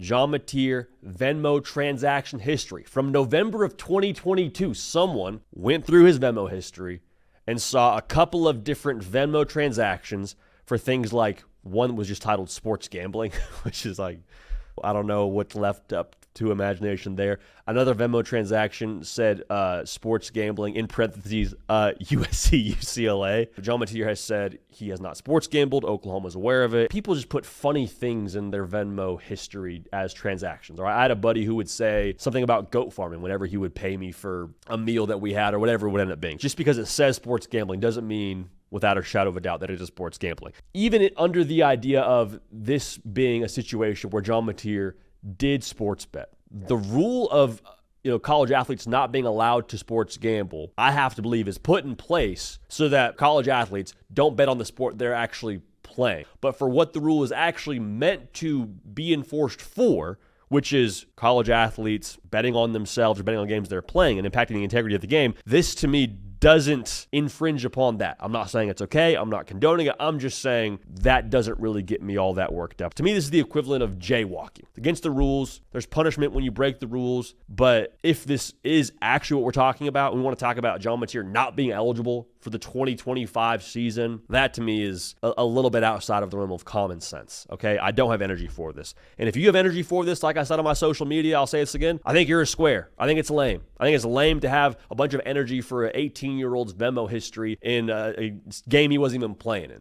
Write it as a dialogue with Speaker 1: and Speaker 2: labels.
Speaker 1: Jean Mateer Venmo transaction history. From November of 2022, someone went through his Venmo history and saw a couple of different Venmo transactions for things like, one was just titled sports gambling, which is like, I don't know what's left up to imagination there. Another Venmo transaction said sports gambling, in parentheses, USC, UCLA. Jean Mateer has said he has not sports gambled. Oklahoma's aware of it. People just put funny things in their Venmo history as transactions. All right? I had a buddy who would say something about goat farming whenever he would pay me for a meal that we had or whatever it would end up being. Just because it says sports gambling doesn't mean without a shadow of a doubt that it is sports gambling. Even under the idea of this being a situation where Jean Mateer did sports bet, the rule of college athletes not being allowed to sports gamble, I have to believe, is put in place so that college athletes don't bet on the sport they're actually playing. But for what the rule is actually meant to be enforced for, which is college athletes betting on themselves or betting on games they're playing and impacting the integrity of the game, this to me doesn't infringe upon that. I'm not saying it's okay. I'm not condoning it. I'm just saying that doesn't really get me all that worked up. To me, this is the equivalent of jaywalking. It's against the rules. There's punishment when you break the rules. But if this is actually what we're talking about, we want to talk about Jean Mateer not being eligible for the 2025 season, that to me is a little bit outside of the realm of common sense, okay? I don't have energy for this. And if you have energy for this, like I said on my social media, I'll say this again, I think you're a square. I think it's lame. I think it's lame to have a bunch of energy for an 18-year-old's Venmo history in a game he wasn't even playing in.